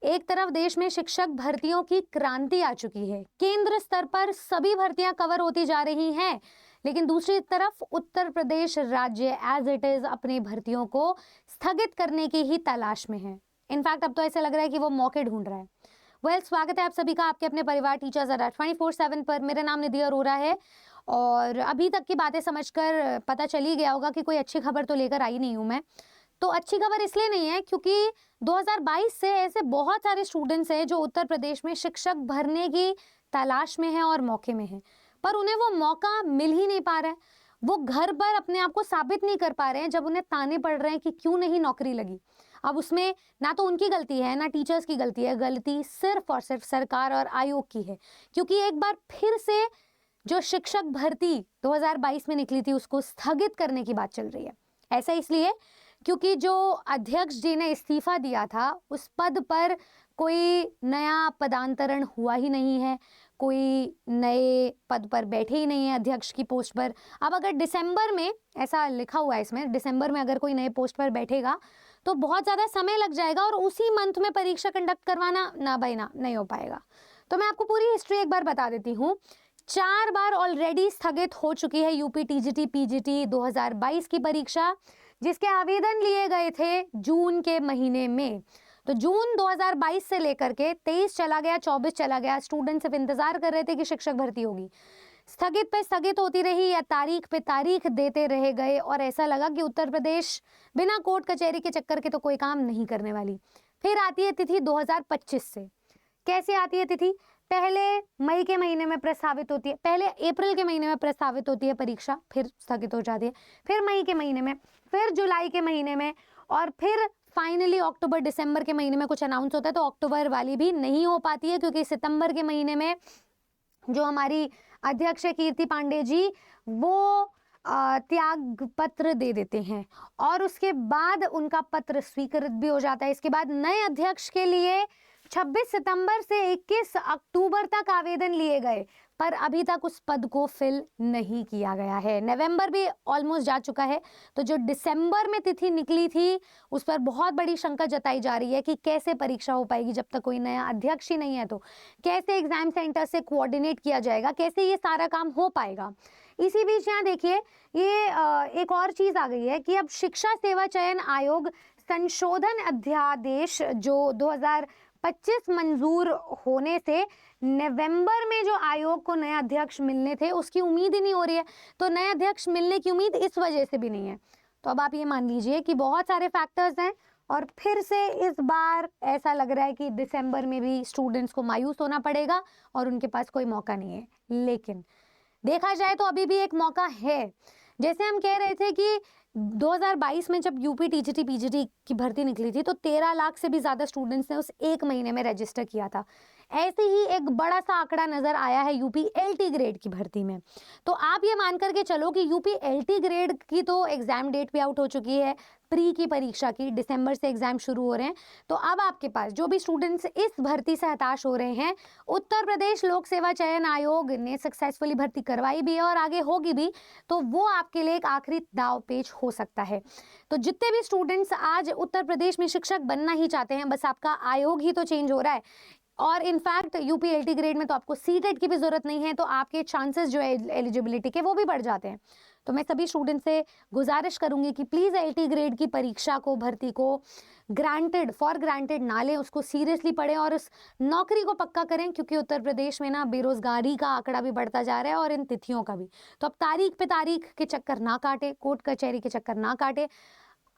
एक तरफ देश में शिक्षक भर्तियों की क्रांति आ चुकी है, केंद्र स्तर पर सभी भर्तियां कवर होती जा रही हैं, लेकिन दूसरी तरफ उत्तर प्रदेश राज्य एज इट इज अपनी भर्तियों को स्थगित करने की ही तलाश में है। इनफैक्ट अब तो ऐसा लग रहा है कि वो मौके ढूंढ रहा है। स्वागत है आप सभी का आपके अपने परिवार टीचर्स अड्डा 24/7 पर। मेरा नाम निधि अरोरा है और अभी तक की बातें समझकर पता चल ही गया होगा कि कोई अच्छी खबर तो लेकर आई नहीं हूं मैं। तो अच्छी खबर इसलिए नहीं है क्योंकि 2022 से ऐसे बहुत सारे स्टूडेंट्स हैं जो उत्तर प्रदेश में शिक्षक भरने की तलाश में हैं और मौके में हैं, पर उन्हें वो मौका मिल ही नहीं पा रहा है। वो घर पर अपने आप को साबित नहीं कर पा रहे हैं जब उन्हें ताने पड़ रहे हैं कि क्यों नहीं नौकरी लगी। अब उसमें ना तो उनकी गलती है ना टीचर्स की गलती है, गलती सिर्फ और सिर्फ सरकार और आयोग की है, क्योंकि एक बार फिर से जो शिक्षक भर्ती 2022 में निकली थी उसको स्थगित करने की बात चल रही है। ऐसा इसलिए क्योंकि जो अध्यक्ष जी ने इस्तीफा दिया था उस पद पर कोई नया पदांतरण हुआ ही नहीं है, कोई नए पद पर बैठे ही नहीं है अध्यक्ष की पोस्ट पर। अब अगर दिसंबर में, ऐसा लिखा हुआ है इसमें, दिसंबर में अगर कोई नए पोस्ट पर बैठेगा तो बहुत ज़्यादा समय लग जाएगा और उसी मंथ में परीक्षा कंडक्ट करवाना ना भाई ना नहीं हो पाएगा। तो मैं आपको पूरी हिस्ट्री एक बार बता देती हूँ। 4 बार ऑलरेडी स्थगित हो चुकी है यूपी टीजीटी पीजीटी 2022 की परीक्षा, जिसके आवेदन लिए गए थे जून के महीने में। तो जून 2022 से लेकर के 23 चला गया, 24 चला गया, स्टूडेंट सिर्फ इंतजार कर रहे थे कि शिक्षक भर्ती होगी। स्थगित पे स्थगित होती रही या तारीख पे तारीख देते रह गए और ऐसा लगा कि उत्तर प्रदेश बिना कोर्ट कचहरी के चक्कर के तो कोई काम नहीं करने वाली। फिर आती है तिथि 2025 से। कैसे आती है तिथि? पहले मई के महीने में प्रस्तावित होती है, पहले अप्रैल के महीने में प्रस्तावित होती है परीक्षा, फिर स्थगित हो जाती है, फिर मई के महीने में, फिर जुलाई के महीने में और फिर फाइनली अक्टूबर दिसंबर के महीने में कुछ अनाउंस होता है। तो अक्टूबर वाली भी नहीं हो पाती है क्योंकि सितंबर के महीने में जो हमारी अध्यक्ष कीर्ति पांडे जी वो त्याग पत्र दे देते हैं और उसके बाद उनका पत्र स्वीकृत भी हो जाता है। इसके बाद नए अध्यक्ष के लिए 26 सितंबर से 21 अक्टूबर तक आवेदन लिए गए, पर अभी तक उस पद को फिल नहीं किया गया है। नवंबर भी ऑलमोस्ट जा चुका है, तो जो दिसंबर में तिथि निकली थी उस पर बहुत बड़ी शंका जताई जा रही है कि कैसे परीक्षा हो पाएगी जब तक कोई नया अध्यक्ष ही नहीं है। तो कैसे एग्जाम सेंटर से कोऑर्डिनेट किया जाएगा, कैसे ये सारा काम हो पाएगा। इसी बीच यहाँ देखिए ये एक और चीज आ गई है कि अब शिक्षा सेवा चयन आयोग संशोधन अध्यादेश जो 2025 मंजूर होने से नवंबर में जो आयोग को नया अध्यक्ष मिलने थे उसकी उम्मीद ही नहीं हो रही है। तो नया अध्यक्ष मिलने की उम्मीद इस वजह से भी नहीं है। तो अब आप ये मान लीजिए कि बहुत सारे फैक्टर्स हैं और फिर से इस बार ऐसा लग रहा है कि दिसंबर में भी स्टूडेंट्स को मायूस होना पड़ेगा और उनके पास कोई मौका नहीं है। लेकिन देखा जाए तो अभी भी एक मौका है। जैसे हम कह रहे थे कि 2022 में जब यूपी टीजीटी पीजीटी की भर्ती निकली थी तो 13 लाख से भी ज़्यादा स्टूडेंट्स ने उस एक महीने में रजिस्टर किया था। ऐसे ही एक बड़ा सा आंकड़ा नज़र आया है यूपी एलटी ग्रेड की भर्ती में। तो आप ये मान करके चलो कि यूपी एलटी ग्रेड की तो एग्ज़ाम डेट भी आउट हो चुकी है, प्री की परीक्षा की दिसंबर से एग्जाम शुरू हो रहे हैं। तो अब आपके पास जो भी स्टूडेंट्स इस भर्ती से हताश हो रहे हैं, उत्तर प्रदेश लोक सेवा चयन आयोग ने सक्सेसफुली भर्ती करवाई भी है और आगे होगी भी, तो वो आपके लिए एक आखिरी दाव पेच हो सकता है। तो जितने भी स्टूडेंट्स आज उत्तर प्रदेश में शिक्षक बनना ही चाहते हैं, बस आपका आयोग ही तो चेंज हो रहा है और इनफैक्ट यूपी एलटी ग्रेड में तो आपको सीटेट की भी जरूरत नहीं है, तो आपके चांसेस जो है एलिजिबिलिटी के वो भी बढ़ जाते हैं। तो मैं सभी स्टूडेंट से गुजारिश करूंगी कि प्लीज़ एलटी ग्रेड की परीक्षा को, भर्ती को फॉर ग्रांटेड ना लें, उसको सीरियसली पढ़ें और उस नौकरी को पक्का करें, क्योंकि उत्तर प्रदेश में ना बेरोजगारी का आंकड़ा भी बढ़ता जा रहा है और इन तिथियों का भी। तो अब तारीख पे तारीख के चक्कर ना काटे, कोर्ट कचहरी के चक्कर ना काटे,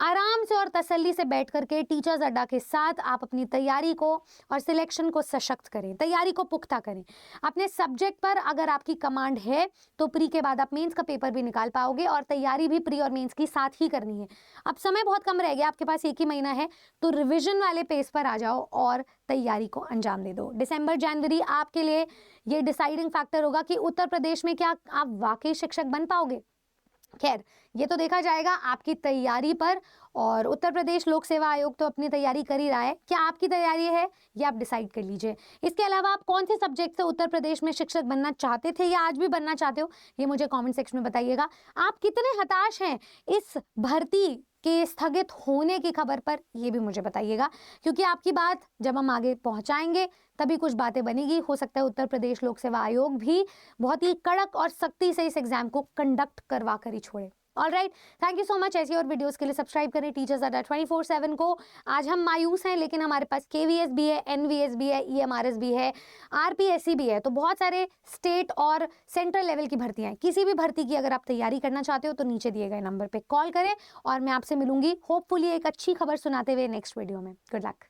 आराम से और तसल्ली से बैठ करके टीचर्स अड्डा के साथ आप अपनी तैयारी को और सिलेक्शन को सशक्त करें, तैयारी को पुख्ता करें। अपने सब्जेक्ट पर अगर आपकी कमांड है तो प्री के बाद आप मेंस का पेपर भी निकाल पाओगे और तैयारी भी प्री और मेंस की साथ ही करनी है। अब समय बहुत कम रह गया, आपके पास 1 ही महीना है, तो रिविजन वाले पेज पर आ जाओ और तैयारी को अंजाम दे दो। दिसंबर जनवरी आपके लिए ये डिसाइडिंग फैक्टर होगा कि उत्तर प्रदेश में क्या आप वाकई शिक्षक बन पाओगे। खैर, ये तो देखा जाएगा आपकी तैयारी पर और उत्तर प्रदेश लोक सेवा आयोग तो अपनी तैयारी कर ही रहा है। क्या आपकी तैयारी है ये आप डिसाइड कर लीजिए। इसके अलावा आप कौन से सब्जेक्ट से उत्तर प्रदेश में शिक्षक बनना चाहते थे या आज भी बनना चाहते हो, ये मुझे कमेंट सेक्शन में बताइएगा। आप कितने हताश हैं इस भर्ती के स्थगित होने की खबर पर, ये भी मुझे बताइएगा, क्योंकि आपकी बात जब हम आगे पहुंचाएंगे तभी कुछ बातें बनेगी। हो सकता है उत्तर प्रदेश लोक सेवा आयोग भी बहुत ही कड़क और सख्ती से इस एग्जाम को कंडक्ट करवा कर ही छोड़े। Alright, thank you so much. ऐसी और वीडियोस के लिए सब्सक्राइब करें टीचर्स अड्डा 24/7 को। आज हम मायूस हैं, लेकिन हमारे पास KVS भी है, NVS भी है, EMRS भी है, RPSC भी है। तो बहुत सारे स्टेट और सेंट्रल लेवल की भर्तियां हैं। किसी भी भर्ती की अगर आप तैयारी करना चाहते हो तो नीचे दिए गए नंबर पर कॉल करें और मैं आपसे मिलूंगी होपफुली एक अच्छी खबर सुनाते हुए नेक्स्ट वीडियो में। Good luck.